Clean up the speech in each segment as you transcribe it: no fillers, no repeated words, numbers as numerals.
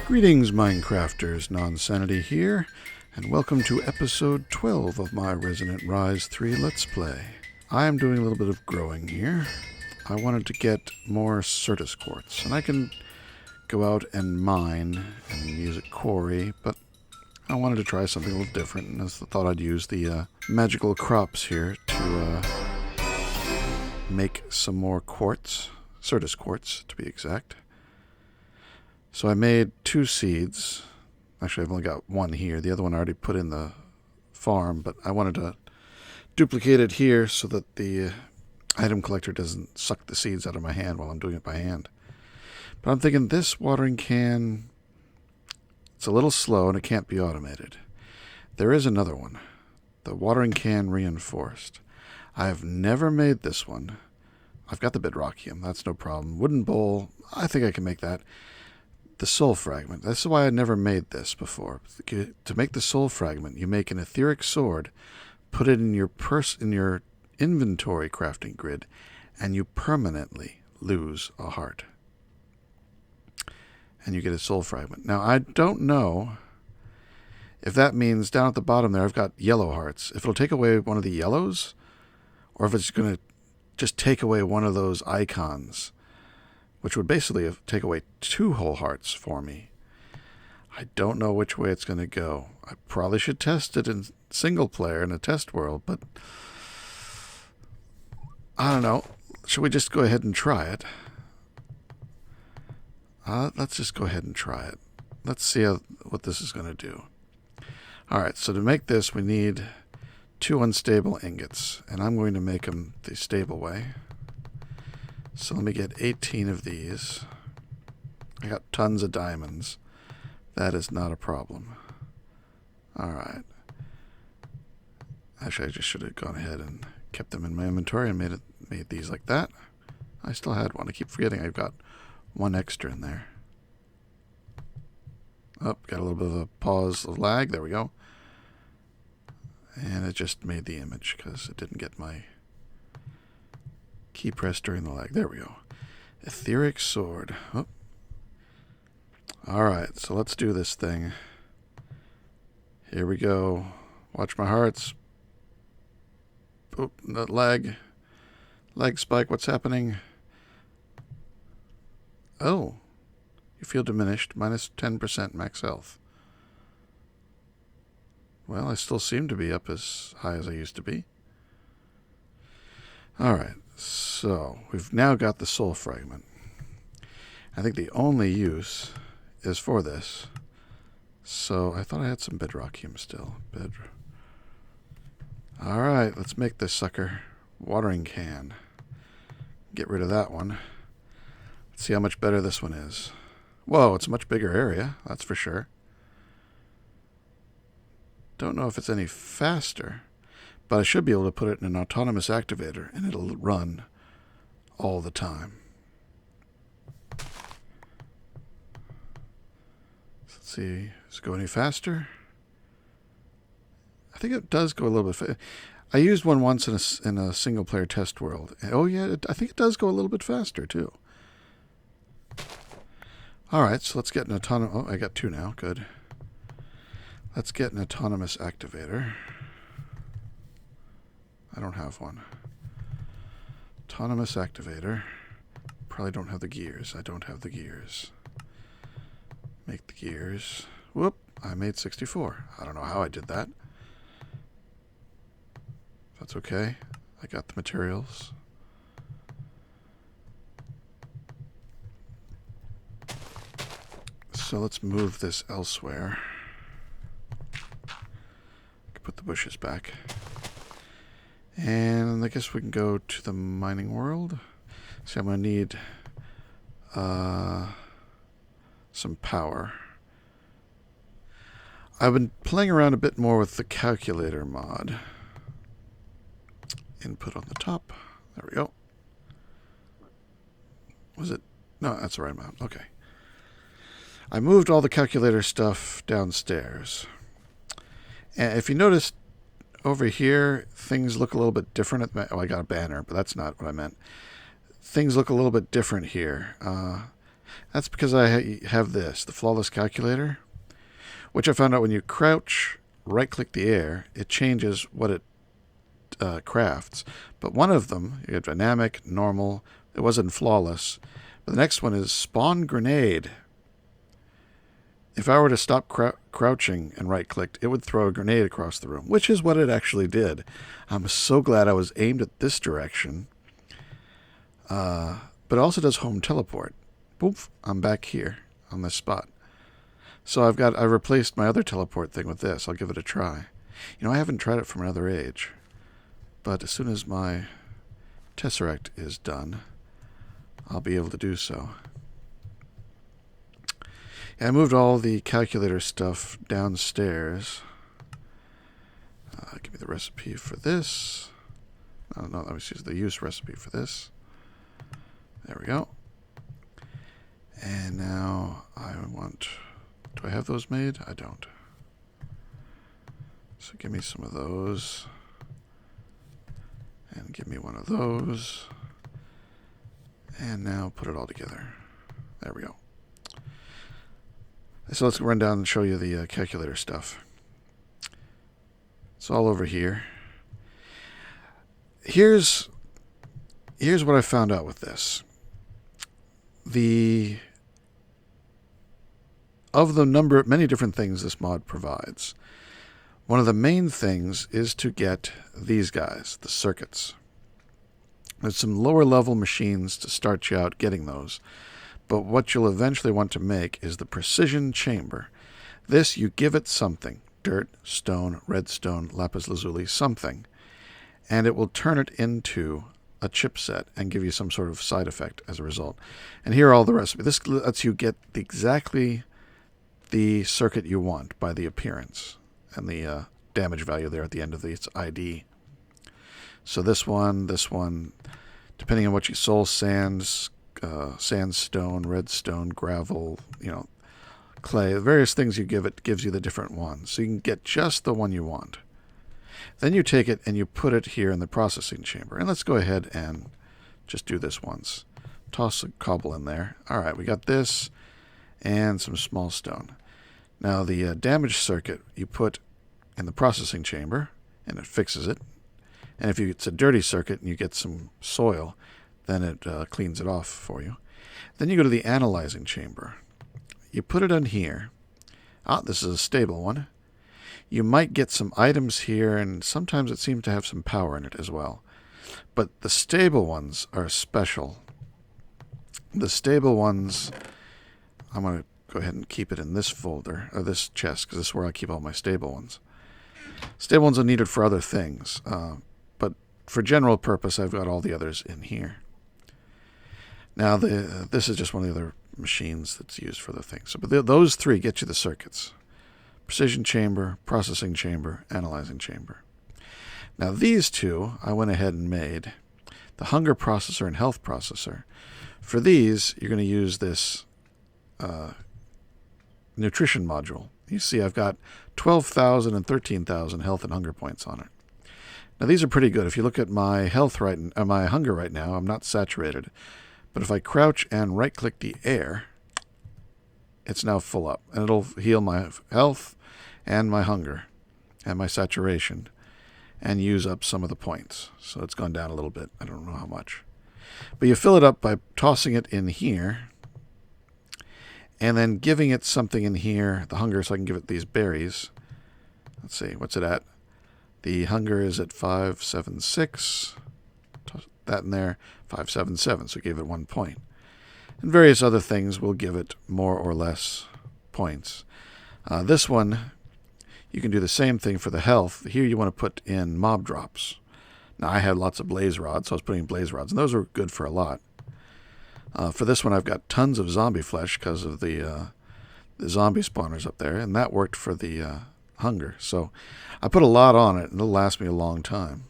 Greetings, Minecrafters, Nonsanity here, and welcome to episode 12 of my Resonant Rise 3 Let's Play. I am doing a little bit of growing here. I wanted to get more Certus quartz, and I can go out and mine and use a quarry, but I wanted to try something a little different, and I thought I'd use the magical crops here to make some more quartz, Certus quartz to be exact. So I made 2 seeds. Actually, I've only got one here. The other one I already put in the farm, but I wanted to duplicate it here so that the item collector doesn't suck the seeds out of my hand while I'm doing it by hand. But I'm thinking this watering can, it's a little slow and it can't be automated. There is another one, the watering can reinforced. I have never made this one. I've got the bedrockium, that's no problem. Wooden bowl, I think I can make that. The soul fragment. That's why I never made this before. To make the soul fragment, you make an etheric sword, put it in your inventory crafting grid, and you permanently lose a heart. And you get a soul fragment. Now, I don't know if that means down at the bottom there I've got yellow hearts. If it'll take away one of the yellows, or if it's going to just take away one of those icons, which would basically take away 2 whole hearts for me. I don't know which way it's going to go. I probably should test it in single player in a test world, but I don't know. Should we just go ahead and try it? Let's just go ahead and try it. Let's see what this is going to do. Alright, so to make this we need 2 unstable ingots, and I'm going to make them the stable way. So let me get 18 of these. I got tons of diamonds. That is not a problem. Alright. Actually, I just should have gone ahead and kept them in my inventory and made these like that. I still had one. I keep forgetting I've got 1 extra in there. Oh, got a little bit of a pause of lag. There we go. And it just made the image because it didn't get my key press during the lag. There we go. Etheric sword. Oh. Alright, so let's do this thing. Here we go. Watch my hearts. Oh, that lag. Lag spike, what's happening? Oh. You feel diminished. Minus 10% max health. Well, I still seem to be up as high as I used to be. Alright. So, we've now got the soul fragment. I think the only use is for this. So, I thought I had some bedrockium still. Alright, let's make this sucker. Watering can. Get rid of that one. Let's see how much better this one is. Whoa, it's a much bigger area, that's for sure. Don't know if it's any faster. But I should be able to put it in an autonomous activator, and it'll run all the time. Let's see, does it go any faster? I think it does go a little bit faster. I used one once in a single-player test world. Oh yeah, I think it does go a little bit faster, too. Alright, so let's get an autonomous... Oh, I got 2 now, good. Let's get an autonomous activator. I don't have one. Autonomous activator. Probably don't have the gears. I don't have the gears. Make the gears. Whoop! I made 64. I don't know how I did that. That's okay. I got the materials. So let's move this elsewhere. Put the bushes back. And I guess we can go to the mining world. So I'm going to need some power. I've been playing around a bit more with the calculator mod. Input on the top. There we go. Was it? No, that's the right amount. Okay. I moved all the calculator stuff downstairs. And if you notice, over here, things look a little bit different. I got a banner, but that's not what I meant. Things look a little bit different here. That's because I have this, the flawless calculator, which I found out when you crouch, right-click the air, it changes what it crafts. But one of them, you have dynamic, normal, it wasn't flawless. But the next one is spawn grenade. If I were to stop crouching and right-clicked, it would throw a grenade across the room, which is what it actually did. I'm so glad I was aimed at this direction. But it also does home teleport. Poof, I'm back here on this spot. So I replaced my other teleport thing with this. I'll give it a try. You know, I haven't tried it from another age. But as soon as my Tesseract is done, I'll be able to do so. Yeah, I moved all the calculator stuff downstairs. Give me the recipe for this. No, let me use the use recipe for this. There we go. And now I want... Do I have those made? I don't. So give me some of those. And give me one of those. And now put it all together. There we go. So let's run down and show you the calculator stuff. It's all over here. Here's what I found out with this. Of the many different things this mod provides, one of the main things is to get these guys, the circuits. There's some lower level machines to start you out getting those. But what you'll eventually want to make is the precision chamber. This, you give it something. Dirt, stone, redstone, lapis lazuli, something. And it will turn it into a chipset and give you some sort of side effect as a result. And here are all the recipes. This lets you get exactly the circuit you want by the appearance and the damage value there at the end of its ID. So this one, depending on what you soul sands, sandstone, redstone, gravel, clay, various things you give it gives you the different ones. So you can get just the one you want. Then you take it and you put it here in the processing chamber. And let's go ahead and just do this once. Toss a cobble in there. All right, we got this and some small stone. Now the damage circuit you put in the processing chamber and it fixes it. And if it's a dirty circuit and you get some soil, then it cleans it off for you. Then you go to the analyzing chamber. You put it on here. This is a stable one. You might get some items here, and sometimes it seems to have some power in it as well. But the stable ones are special. The stable ones, I'm going to go ahead and keep it in this folder, or this chest, because this is where I keep all my stable ones. Stable ones are needed for other things, but for general purpose, I've got all the others in here. Now, this is just one of the other machines that's used for the thing. So, but those three get you the circuits. Precision chamber, processing chamber, analyzing chamber. Now, these two I went ahead and made. The hunger processor and health processor. For these, you're going to use this nutrition module. You see I've got 12,000 and 13,000 health and hunger points on it. Now, these are pretty good. If you look at my my hunger right now, I'm not saturated. But if I crouch and right-click the air, it's now full up. And it'll heal my health and my hunger and my saturation and use up some of the points. So it's gone down a little bit. I don't know how much. But you fill it up by tossing it in here and then giving it something in here, the hunger, so I can give it these berries. Let's see, what's it at? The hunger is at 576. That in there, 577, so give it 1 point. And various other things will give it more or less points. This one, you can do the same thing for the health. Here you want to put in mob drops. Now I had lots of blaze rods, so I was putting in blaze rods, and those are good for a lot. For this one, I've got tons of zombie flesh because of the zombie spawners up there, and that worked for the hunger. So I put a lot on it, and it'll last me a long time.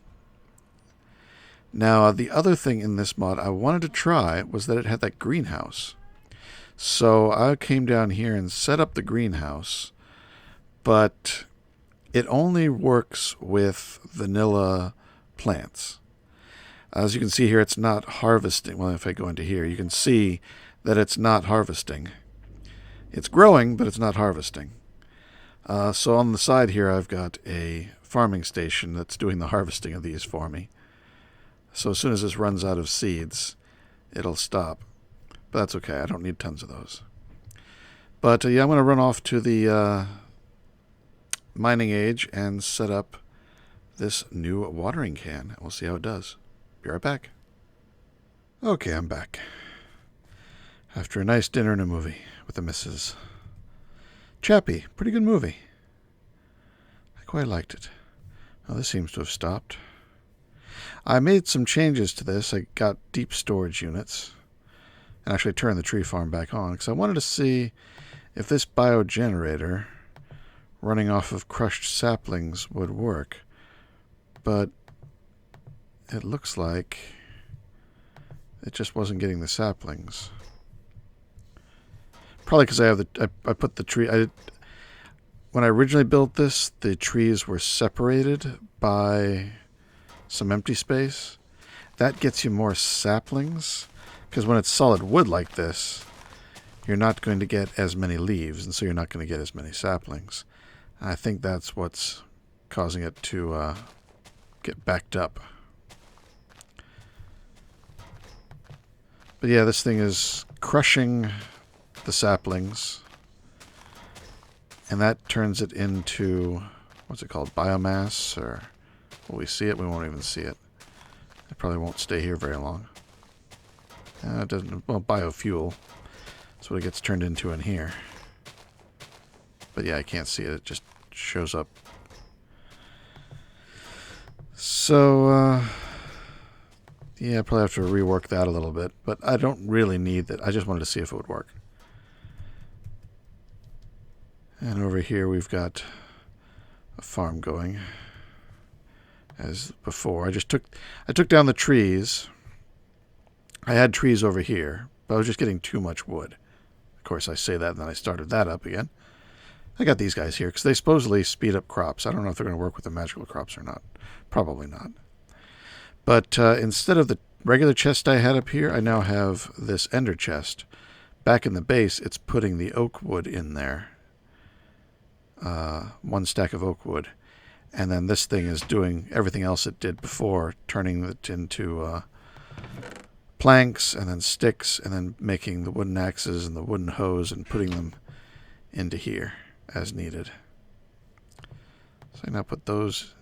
Now, the other thing in this mod I wanted to try was that it had that greenhouse. So I came down here and set up the greenhouse, but it only works with vanilla plants. As you can see here, it's not harvesting. Well, if I go into here, you can see that it's not harvesting. It's growing, but it's not harvesting. So on the side here, I've got a farming station that's doing the harvesting of these for me. So as soon as this runs out of seeds, it'll stop. But that's okay. I don't need tons of those. But yeah, I'm going to run off to the mining age and set up this new watering can. We'll see how it does. Be right back. Okay, I'm back. After a nice dinner and a movie with the missus. Chappie, pretty good movie. I quite liked it. Well, this seems to have stopped. I made some changes to this. I got deep storage units and actually turned the tree farm back on because I wanted to see if this biogenerator running off of crushed saplings would work. But it looks like it just wasn't getting the saplings. Probably because I have I put the tree. When I originally built this, the trees were separated by some empty space. That gets you more saplings, because when it's solid wood like this, you're not going to get as many leaves, and so you're not going to get as many saplings. And I think that's what's causing it to get backed up. But yeah, this thing is crushing the saplings, and that turns it into, what's it called, biomass, or will we see it? We won't even see it. It probably won't stay here very long. It doesn't, well, biofuel. That's what it gets turned into in here. But yeah, I can't see it. It just shows up. So, yeah, I probably have to rework that a little bit. But I don't really need that. I just wanted to see if it would work. And over here we've got a farm going. As before, I took down the trees. I had trees over here, but I was just getting too much wood. Of course, I say that, and then I started that up again. I got these guys here, because they supposedly speed up crops. I don't know if they're going to work with the magical crops or not. Probably not. But instead of the regular chest I had up here, I now have this ender chest. Back in the base, it's putting the oak wood in there. One stack of oak wood. And then this thing is doing everything else it did before, turning it into planks and then sticks, and then making the wooden axes and the wooden hoes and putting them into here as needed. So I now put those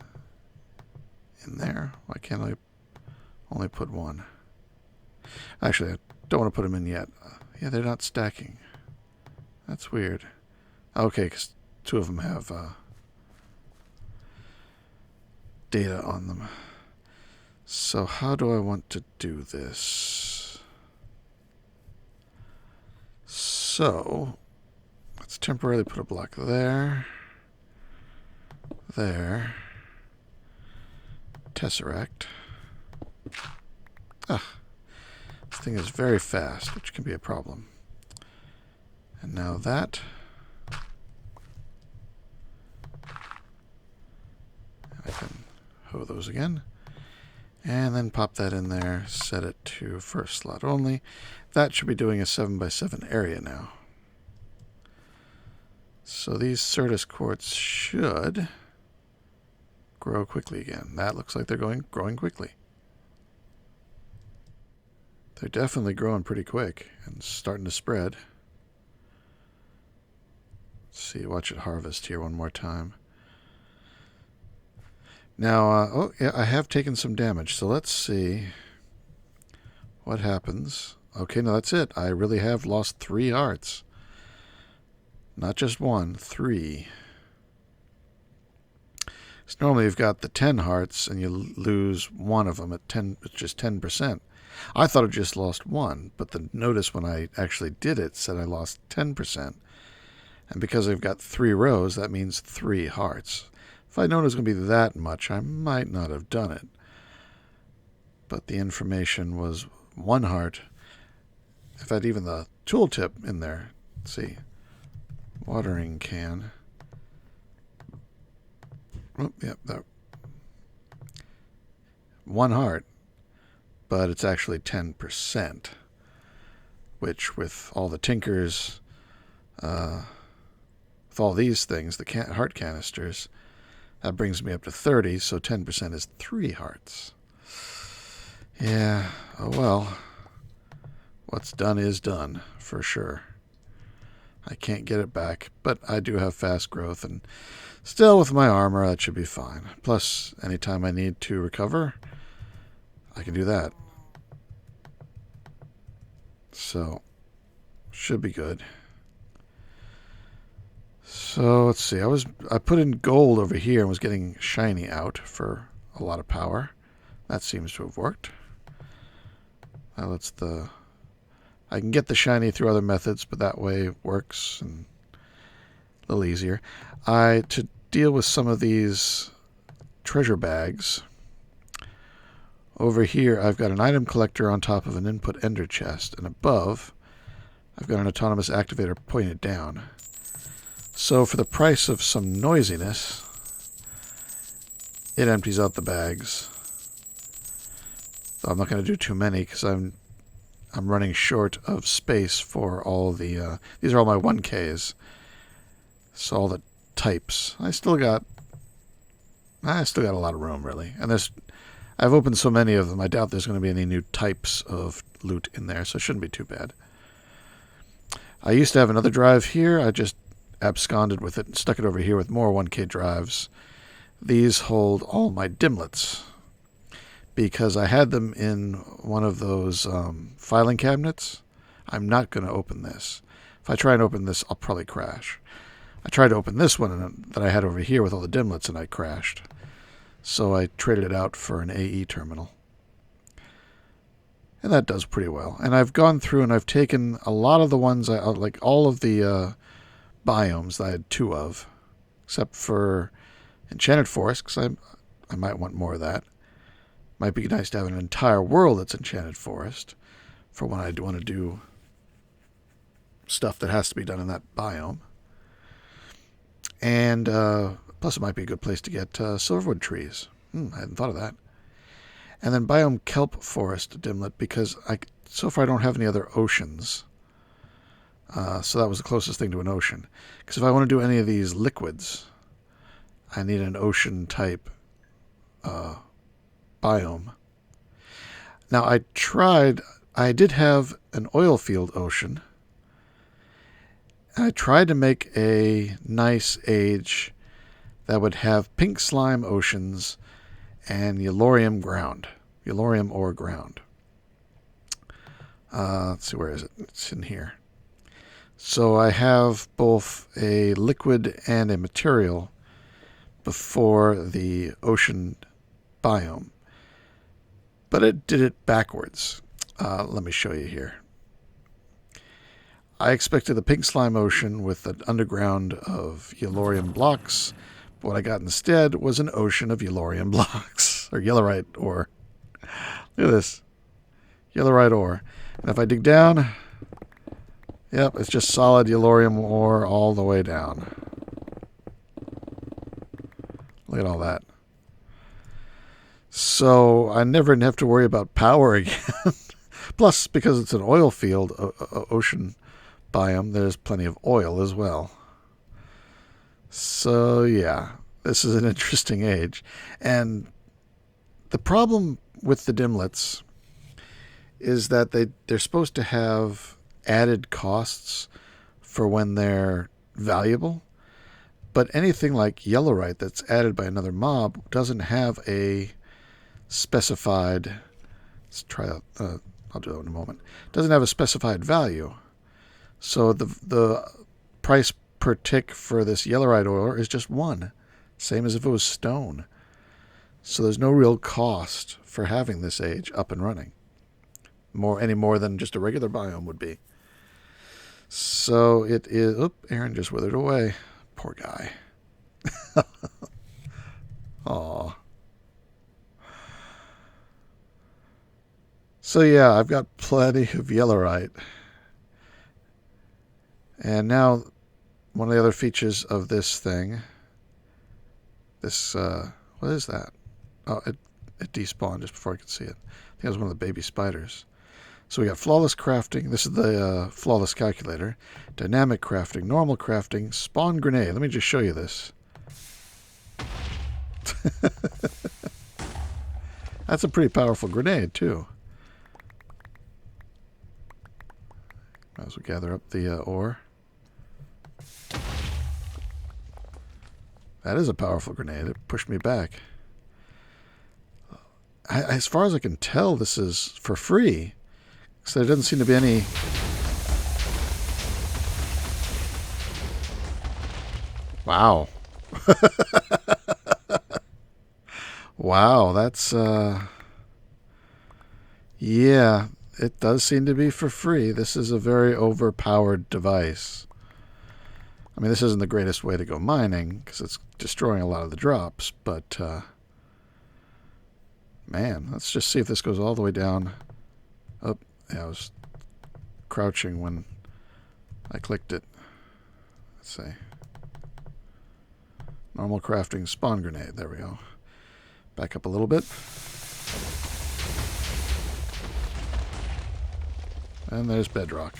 in there. Why can't I only put one? Actually, I don't want to put them in yet. Yeah, they're not stacking. That's weird. Okay, because two of them have data on them. So how do I want to do this? So let's temporarily put a block there, there, tesseract. This thing is very fast, which can be a problem. And now that. I can hoe those again. And then pop that in there, set it to first slot only. That should be doing a 7x7 area now. So these Certus quartz should grow quickly again. That looks like they're growing quickly. They're definitely growing pretty quick and starting to spread. Let's see, watch it harvest here one more time. Now, oh, yeah, I have taken some damage, so let's see what happens. Okay, no, that's it. I really have lost 3 hearts. Not just 1, 3. So normally you've got the 10 hearts, and you lose 1 of them at 10, it's just 10%. I thought I just lost 1, but the notice when I actually did it said I lost 10%. And because I've got 3 rows, that means 3 hearts. If I'd known it was going to be that much, I might not have done it. But the information was 1 heart. If I had even the tooltip in there, let's see, watering can. Oh, yep, that 1 heart, but it's actually 10%. which with all the tinkers, with all these things, the heart canisters, that brings me up to 30, so 10% is 3 hearts. Yeah, oh well. What's done is done, for sure. I can't get it back, but I do have fast growth, and still with my armor, that should be fine. Plus, anytime I need to recover, I can do that. So, should be good. So, let's see. I put in gold over here and was getting shiny out for a lot of power. That seems to have worked. Now I can get the shiny through other methods, but that way it works and a little easier. To deal with some of these treasure bags, over here I've got an item collector on top of an input ender chest, and above I've got an autonomous activator pointed down. So for the price of some noisiness, it empties out the bags. I'm not going to do too many because I'm running short of space for all the... these are all my 1Ks. So all the types. I still got a lot of room, really. And I've opened so many of them, I doubt there's going to be any new types of loot in there, so it shouldn't be too bad. I used to have another drive here. I just absconded with it and stuck it over here with more 1K drives. These hold all my dimlets, because I had them in one of those filing cabinets. I'm not going to open this. If I try and open this, I'll probably crash. I tried to open this one that I had over here with all the dimlets, and I crashed. So I traded it out for an AE terminal. And that does pretty well. And I've gone through and I've taken a lot of the ones, like all of the biomes that I had 2 of, except for Enchanted Forest, because I might want more of that. Might be nice to have an entire world that's Enchanted Forest for when I want to do stuff that has to be done in that biome. And plus it might be a good place to get silverwood trees. I hadn't thought of that. And then biome kelp forest dimlet, because so far I don't have any other oceans. So that was the closest thing to an ocean. Because if I want to do any of these liquids, I need an ocean type biome. Now I did have an oil field ocean. I tried to make a nice age that would have pink slime oceans and Yellorium ground. Yellorium ore ground. Let's see, where is it? It's in here. So I have both a liquid and a material before the ocean biome. But it did it backwards. Let me show you here. I expected the pink slime ocean with an underground of Yellorium blocks. But what I got instead was an ocean of Yellorium blocks. Or Yellorite ore. Look at this. Yellorite ore. And if I dig down, yep, it's just solid Yellorium ore all the way down. Look at all that. So I never have to worry about power again. Plus, because it's an oil field, ocean biome, there's plenty of oil as well. So yeah, this is an interesting age. And the problem with the dimlets is that they're supposed to have added costs for when they're valuable. But anything like Yellorite that's added by another mob doesn't have a specified... Let's try that. I'll do that in a moment. Doesn't have a specified value. So the price per tick for this Yellorite ore is just 1. Same as if it was stone. So there's no real cost for having this age up and running. Any more than just a regular biome would be. So it is... Oop, Aaron just withered away. Poor guy. Aw. So yeah, I've got plenty of Yellorite. And now, one of the other features of this thing, what is that? Oh, it despawned just before I could see it. I think it was one of the baby spiders. So we got flawless crafting. This is the flawless calculator. Dynamic crafting, normal crafting, spawn grenade. Let me just show you this. That's a pretty powerful grenade, too. As we gather up the ore. That is a powerful grenade. It pushed me back. As far as I can tell, this is for free. So there doesn't seem to be any... Wow. Wow, that's... Yeah, it does seem to be for free. This is a very overpowered device. I mean, this isn't the greatest way to go mining, because it's destroying a lot of the drops, but... Man, let's just see if this goes all the way down. Oh, yeah, I was crouching when I clicked it. Let's see. Normal crafting spawn grenade. There we go. Back up a little bit. And there's bedrock.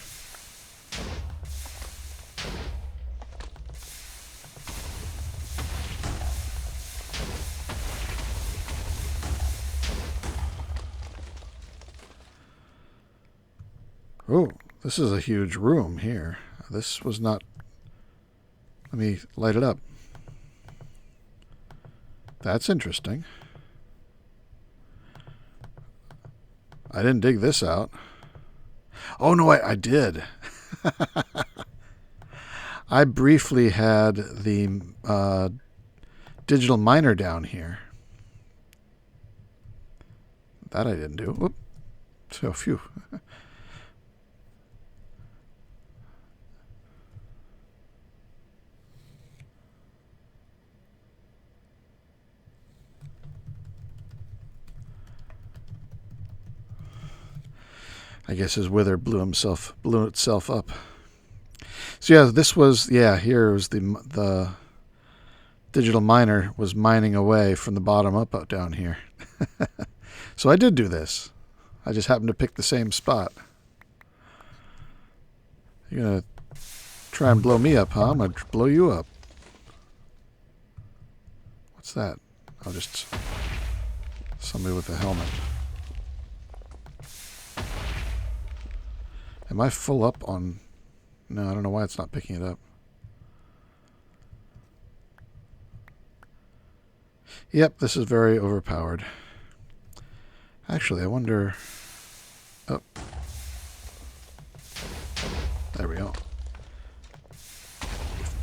Oh, this is a huge room here. This was not... Let me light it up. That's interesting. I didn't dig this out. Oh, no, I did. I briefly had the digital miner down here. That I didn't do. Whoop. So, phew. I guess his wither blew itself up. So yeah, this was, here was the digital miner was mining away from the bottom up out down here. So I did do this. I just happened to pick the same spot. You're going to try and blow me up, huh? I'm going to blow you up. What's that? Oh, just somebody with a helmet. Am I full up on... No, I don't know why it's not picking it up. Yep, this is very overpowered. Actually, I wonder... Oh. There we go.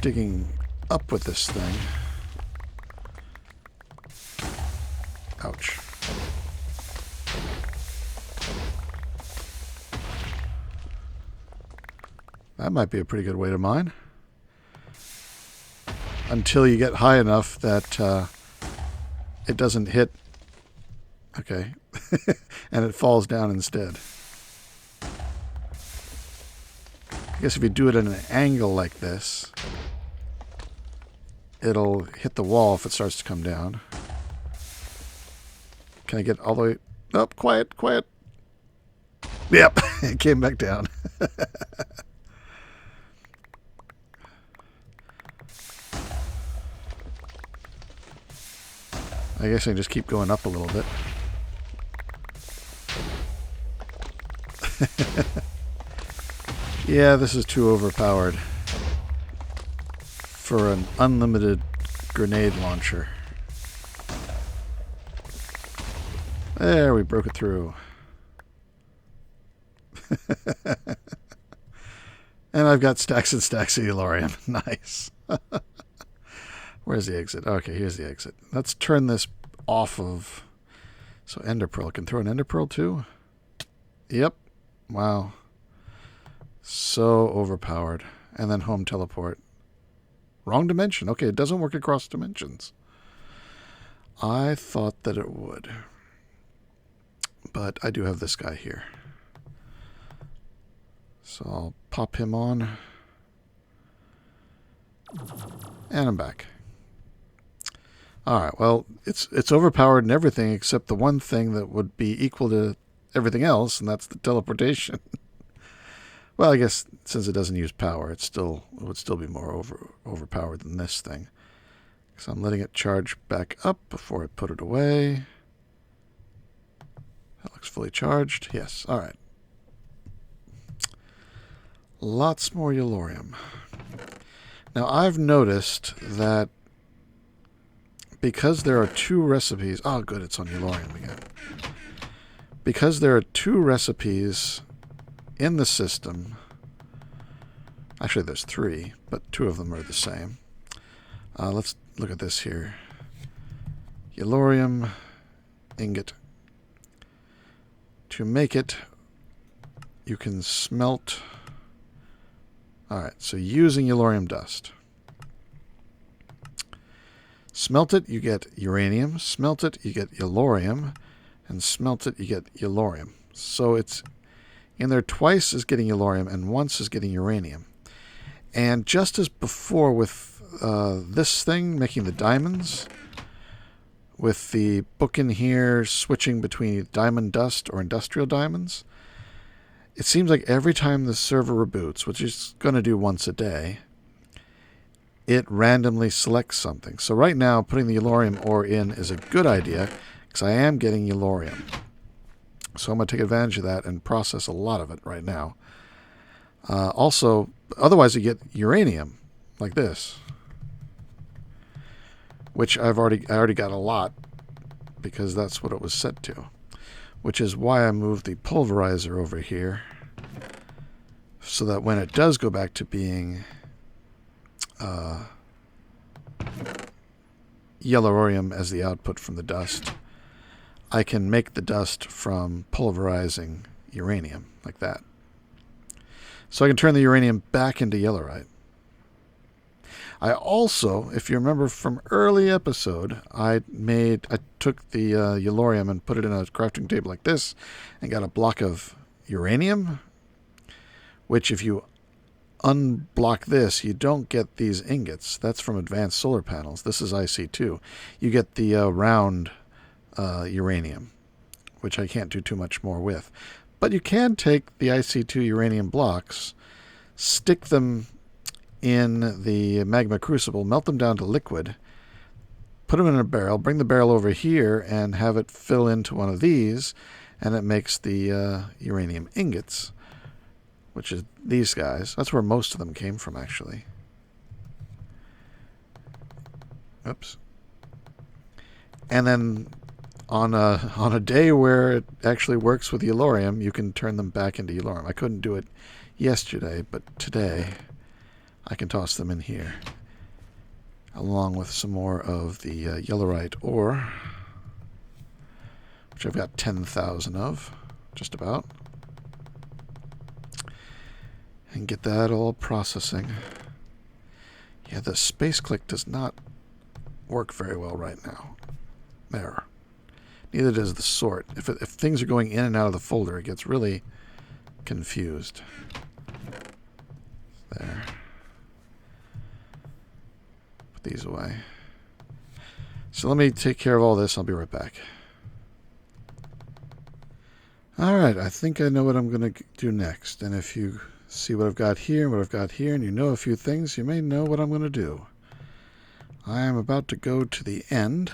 Digging up with this thing. Ouch. That might be a pretty good way to mine. Until you get high enough that it doesn't hit. Okay. And it falls down instead. I guess if you do it at an angle like this, it'll hit the wall if it starts to come down. Can I get all the way... Oh, quiet, quiet. Yep, it came back down. I guess I can just keep going up a little bit. Yeah, this is too overpowered for an unlimited grenade launcher. There, we broke it through. And I've got stacks and stacks of Yellorium. Nice. Where's the exit? Okay, here's the exit. Let's turn this off of... So Ender Pearl. Can throw an Ender Pearl too? Yep. Wow. So overpowered. And then home teleport. Wrong dimension. Okay, it doesn't work across dimensions. I thought that it would. But I do have this guy here. So I'll pop him on. And I'm back. Alright, well, it's overpowered in everything except the one thing that would be equal to everything else, and that's the teleportation. Well, I guess since it doesn't use power, it would still be more overpowered than this thing. So I'm letting it charge back up before I put it away. That looks fully charged. Yes, all right. Lots more Yellorium. Now, I've noticed that because there are 2 recipes... Oh, good, it's on Yellorium again. Because there are 2 recipes in the system... Actually, there's 3, but 2 of them are the same. Let's look at this here. Yellorium ingot. To make it, you can smelt... Alright, so using Yellorium dust. Smelt it, you get uranium. Smelt it, you get Yellorium. And smelt it, you get Yellorium. So it's in there twice as getting Yellorium and once as getting uranium. And just as before with this thing, making the diamonds, with the book in here switching between diamond dust or industrial diamonds, it seems like every time the server reboots, which it's going to do once a day, it randomly selects something. So right now, putting the Yellorium ore in is a good idea, because I am getting Yellorium. So I'm going to take advantage of that and process a lot of it right now. Also, otherwise you get uranium, like this, which I already got a lot, because that's what it was set to. Which is why I moved the pulverizer over here, so that when it does go back to being Yellorium as the output from the dust, I can make the dust from pulverizing uranium, like that. So I can turn the uranium back into Yellorite. I also, if you remember from early episode, I took the Yellorium and put it in a crafting table like this and got a block of uranium, which if you unblock this, you don't get these ingots. That's from advanced solar panels. This is IC2. You get the round uranium, which I can't do too much more with. But you can take the IC2 uranium blocks, stick them in the magma crucible, melt them down to liquid, put them in a barrel, bring the barrel over here, and have it fill into one of these, and it makes the uranium ingots, which is these guys. That's where most of them came from, actually. Oops. And then on a day where it actually works with Yellorium, you can turn them back into Yellorium. I couldn't do it yesterday, but today I can toss them in here, along with some more of the Yellorite ore, which I've got 10,000 of, just about, and get that all processing. Yeah, the space click does not work very well right now. There. Neither does the sort. If things are going in and out of the folder, it gets really confused. There. Put these away. So let me take care of all this. I'll be right back. Alright, I think I know what I'm going to do next. And if you see what I've got here and what I've got here, and you know a few things, you may know what I'm going to do. I am about to go to the end.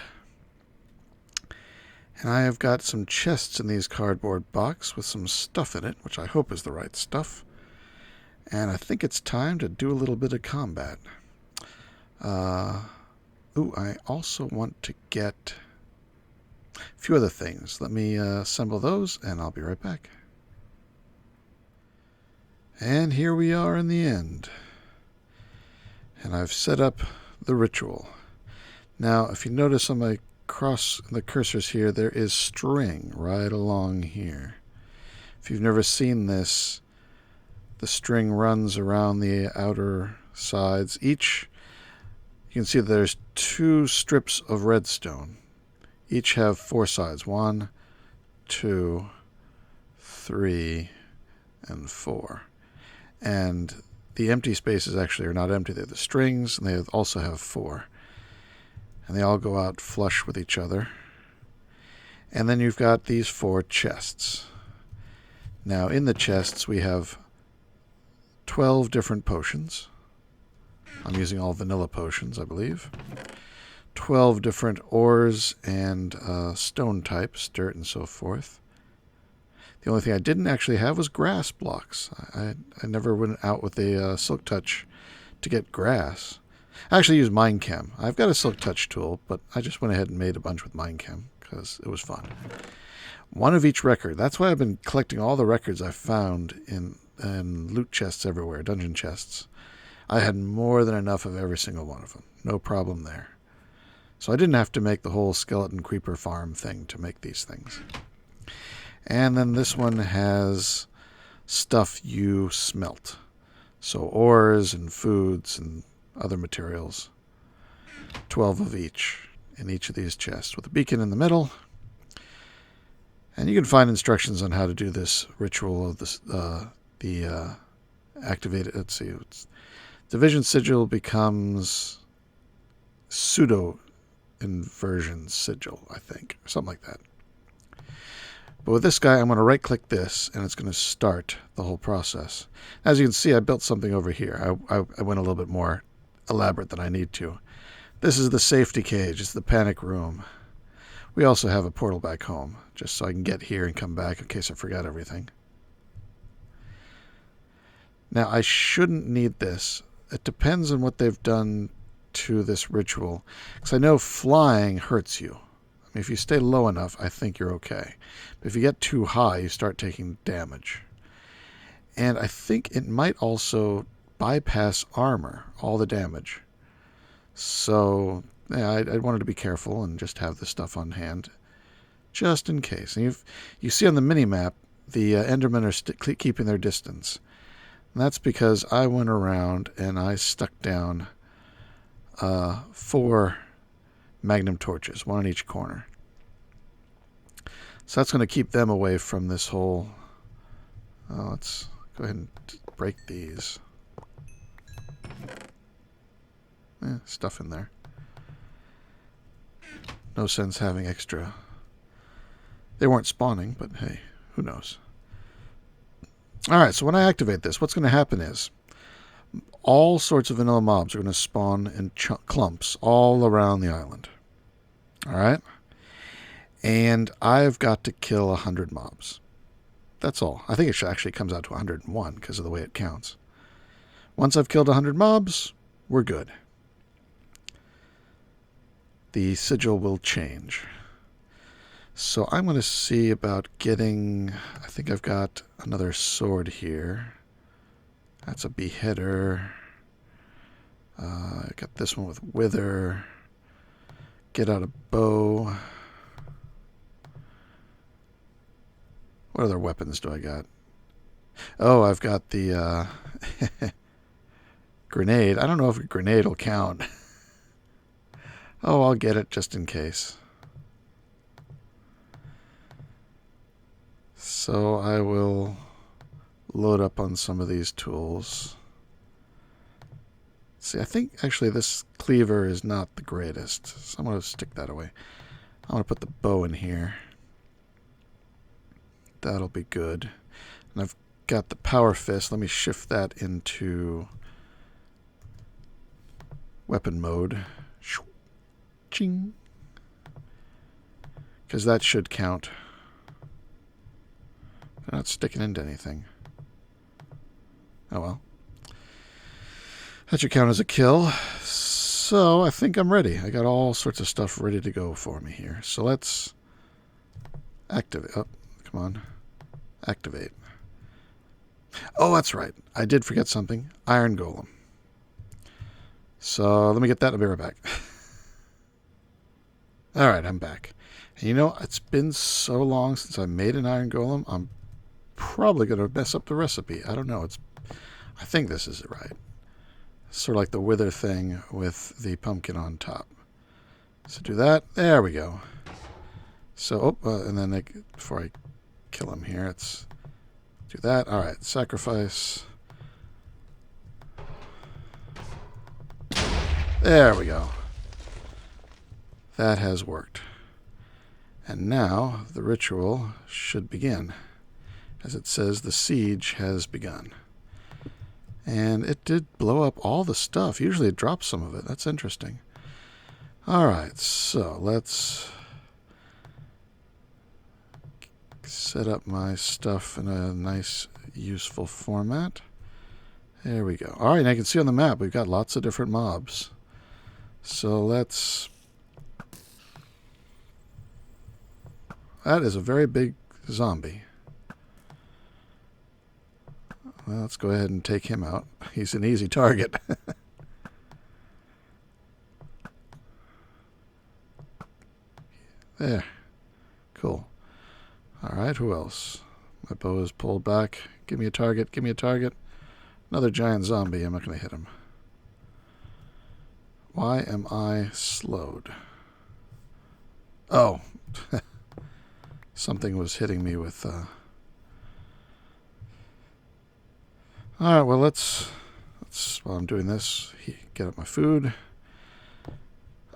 And I have got some chests in these cardboard boxes with some stuff in it, which I hope is the right stuff. And I think it's time to do a little bit of combat. I also want to get a few other things. Let me assemble those, and I'll be right back. And here we are in the end. And I've set up the ritual. Now, if you notice on my across the cursors here, there is string right along here. If you've never seen this, the string runs around the outer sides. You can see that there's 2 strips of redstone. Each have 4 sides. 1, 2, 3, and 4. And the empty spaces actually are not empty. They're the strings, and they also have 4. And they all go out flush with each other. And then you've got these 4 chests. Now, in the chests, we have 12 different potions. I'm using all vanilla potions, I believe. 12 different ores and stone types, dirt and so forth. The only thing I didn't actually have was grass blocks. I never went out with a Silk Touch to get grass. I actually used Minechem. I've got a Silk Touch tool, but I just went ahead and made a bunch with Minechem because it was fun. One of each record. That's why I've been collecting all the records I found in loot chests everywhere, dungeon chests. I had more than enough of every single one of them. No problem there. So I didn't have to make the whole skeleton creeper farm thing to make these things. And then this one has stuff you smelt. So ores and foods and other materials. 12 of each in each of these chests with a beacon in the middle. And you can find instructions on how to do this ritual of this, the activated. Let's see. Division sigil becomes pseudo inversion sigil, I think, or something like that. But with this guy, I'm going to right-click this, and it's going to start the whole process. As you can see, I built something over here. I went a little bit more elaborate than I need to. This is the safety cage. It's the panic room. We also have a portal back home, just so I can get here and come back in case I forgot everything. Now, I shouldn't need this. It depends on what they've done to this ritual, because I know flying hurts you. I mean, if you stay low enough, I think you're okay. But if you get too high, you start taking damage. And I think it might also bypass armor, all the damage. So, yeah, I wanted to be careful and just have this stuff on hand, just in case. And you see on the mini-map, the Endermen are keeping their distance. And that's because I went around and I stuck down 4 magnum torches, 1 in each corner. So that's going to keep them away from this whole... let's go ahead and break these. Stuff in there. No sense having extra. They weren't spawning, but hey, who knows? Alright, so when I activate this, what's going to happen is all sorts of vanilla mobs are going to spawn in clumps all around the island. Alright? And I've got to kill 100 mobs. That's all. I think it actually comes out to 101 because of the way it counts. Once I've killed 100 mobs, we're good. The sigil will change. So I'm going to see about getting... I think I've got another sword here. That's a beheader. I got this one with wither. Get out a bow. What other weapons do I got? Oh, I've got the grenade. I don't know if a grenade will count. Oh, I'll get it just in case. So I will load up on some of these tools. See, I think actually this cleaver is not the greatest, so I'm going to stick that away. I'm going to put the bow in here. That'll be good. And I've got the power fist. Let me shift that into weapon mode. Ching. Because that should count. They're not sticking into anything. Oh well. That should count as a kill. So I think I'm ready. I got all sorts of stuff ready to go for me here. So let's activate. Oh, come on. Activate. Oh, that's right. I did forget something. Iron Golem. So let me get that and I'll be right back. Alright, I'm back. And you know, it's been so long since I made an Iron Golem, I'm probably going to mess up the recipe. I don't know. I think this is it right. Sort of like the wither thing with the pumpkin on top. So do that. There we go. So, and then before I kill him here, let's do that. Alright, sacrifice. There we go. That has worked. And now the ritual should begin. As it says, the siege has begun. And it did blow up all the stuff. Usually it drops some of it. That's interesting. Alright, so let's set up my stuff in a nice, useful format. There we go. Alright, I can see on the map we've got lots of different mobs. So let's... That is a very big zombie. Well, let's go ahead and take him out. He's an easy target. There. Cool. Alright, who else? My bow is pulled back. Give me a target, give me a target. Another giant zombie. I'm not going to hit him. Why am I slowed? Oh. Something was hitting me with... Alright, well, let's, while I'm doing this, get up my food.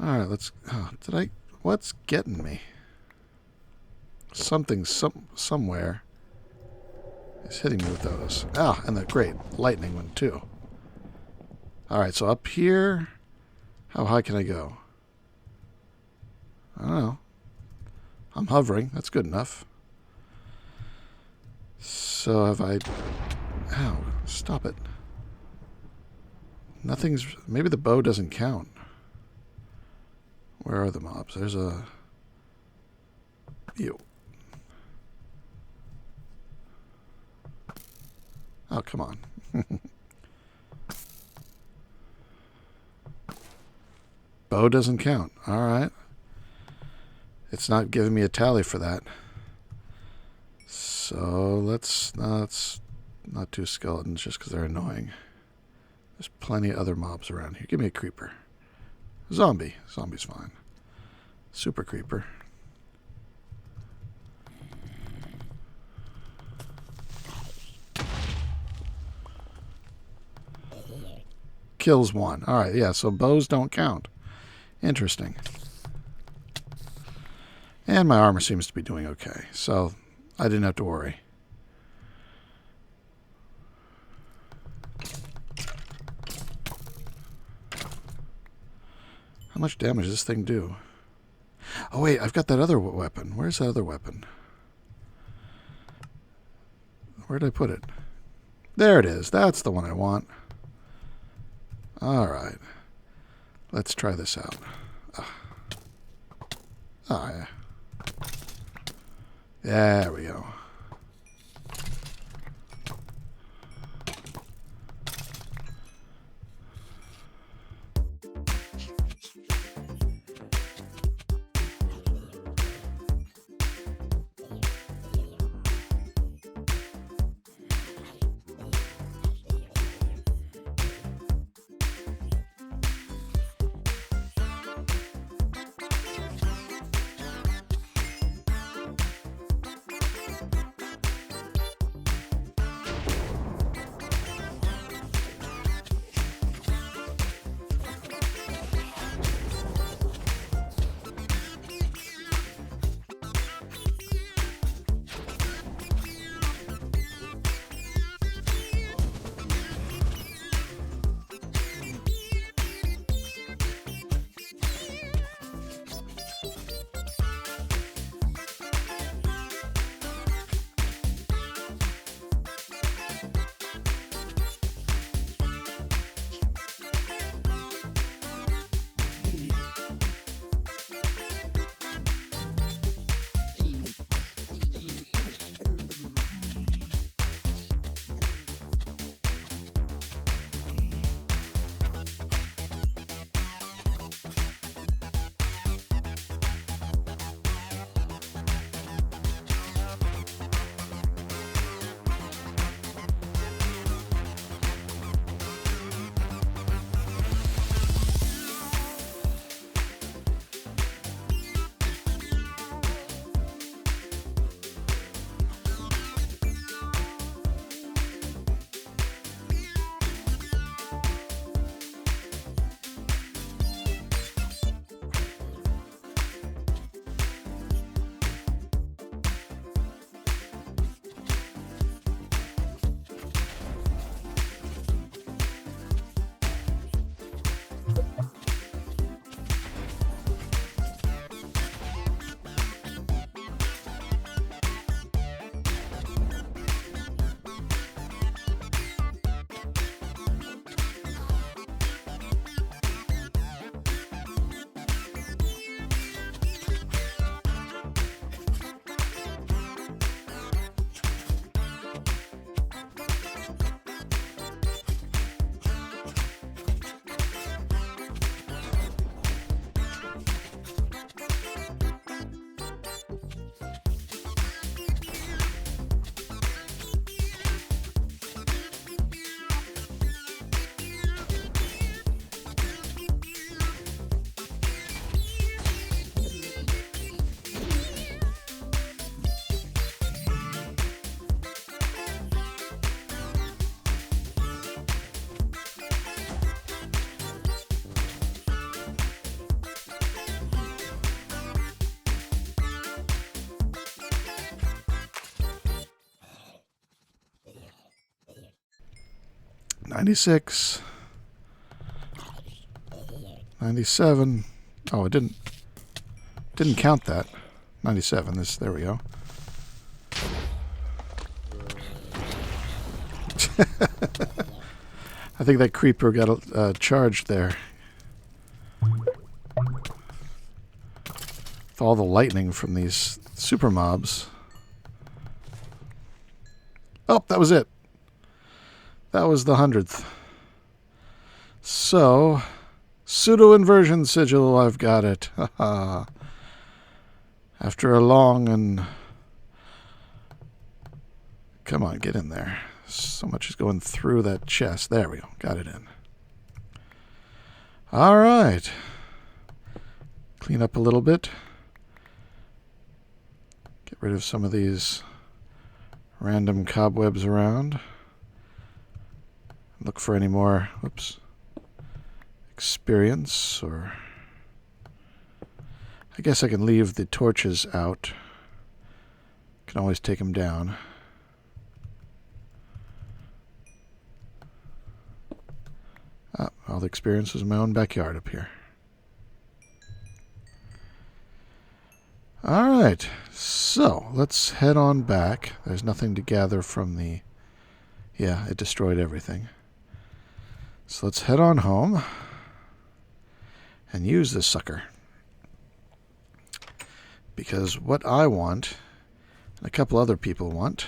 Alright, let's... Oh, what's getting me? Something somewhere is hitting me with those. Ah, and the great lightning one, too. Alright, so up here, how high can I go? I don't know. I'm hovering. That's good enough. So have I... Ow, stop it. Nothing's... Maybe the bow doesn't count. Where are the mobs? There's a... Ew. Oh, come on. Bow doesn't count. Alright. It's not giving me a tally for that. So let's not do skeletons just because they're annoying. There's plenty of other mobs around here. Give me a creeper. Zombie. Zombie's fine. Super creeper. Kills one. Alright, yeah, so bows don't count. Interesting. And my armor seems to be doing okay, so I didn't have to worry. How much damage does this thing do? Oh wait, I've got that other weapon. Where's that other weapon? Where did I put it? There it is. That's the one I want. Alright. Let's try this out. Oh, yeah. There we go. 96. 97. Oh, it didn't count that. 97. There we go. I think that creeper got charged there. With all the lightning from these super mobs. Oh, that was it. That was the 100th. So, pseudo-inversion sigil, I've got it. After a long and... Come on, get in there. So much is going through that chest. There we go. Got it in. All right. Clean up a little bit. Get rid of some of these random cobwebs around. Look for any more, whoops, experience, or... I guess I can leave the torches out. Can always take them down. All the experience was in my own backyard up here. Alright, so let's head on back. There's nothing to gather from the... Yeah, it destroyed everything. So let's head on home and use this sucker. Because what I want, and a couple other people want,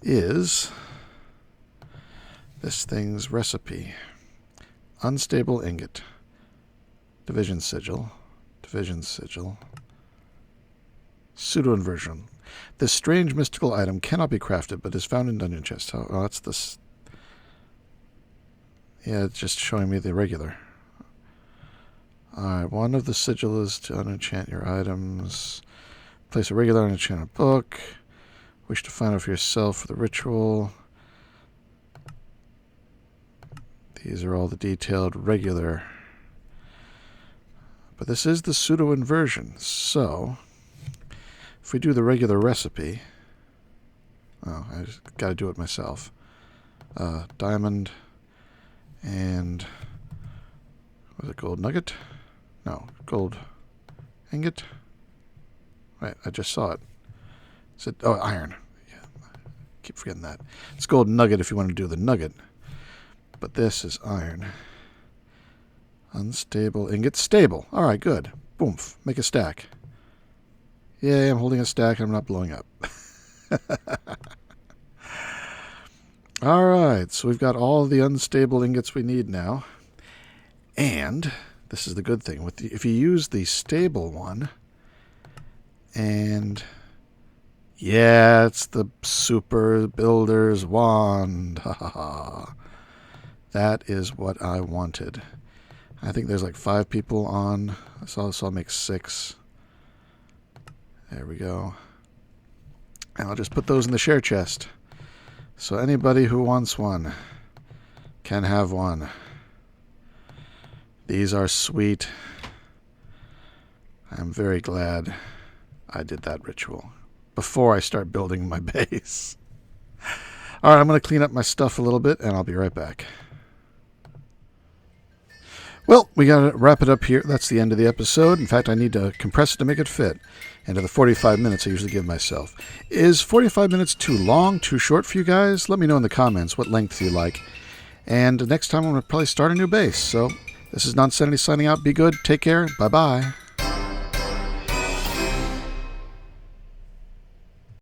is this thing's recipe. Unstable ingot. Division sigil. Division sigil. Pseudo-inversion. This strange mystical item cannot be crafted, but is found in dungeon chests. Oh, that's this. Yeah, it's just showing me the regular. Alright, one of the sigil is to unenchant your items. Place a regular unenchanted book. Wish to find out for yourself for the ritual. These are all the detailed regular. But this is the pseudo-inversion, so if we do the regular recipe... Oh, I just got to do it myself. Diamond and... Was it gold nugget? No, gold ingot. Right, I just saw it. Is it? Oh, iron. Yeah, I keep forgetting that. It's gold nugget if you want to do the nugget. But this is iron. Unstable ingot. Stable. All right, good. Boomf. Make a stack. Yay, I'm holding a stack and I'm not blowing up. All right, so we've got all the unstable ingots we need now. And this is the good thing. If you use the stable one, and yeah, it's the super builder's wand. Ha ha ha. That is what I wanted. I think there's like 5 people on, so I'll make 6. There we go. And I'll just put those in the share chest. So anybody who wants one can have one. These are sweet. I'm very glad I did that ritual before I start building my base. All right, I'm going to clean up my stuff a little bit, and I'll be right back. Well, we got to wrap it up here. That's the end of the episode. In fact, I need to compress it to make it fit into the 45 minutes I usually give myself. Is 45 minutes too long, too short for you guys? Let me know in the comments what length you like. And next time I'm going to probably start a new base. So this is Nonsanity signing out. Be good. Take care. Bye-bye.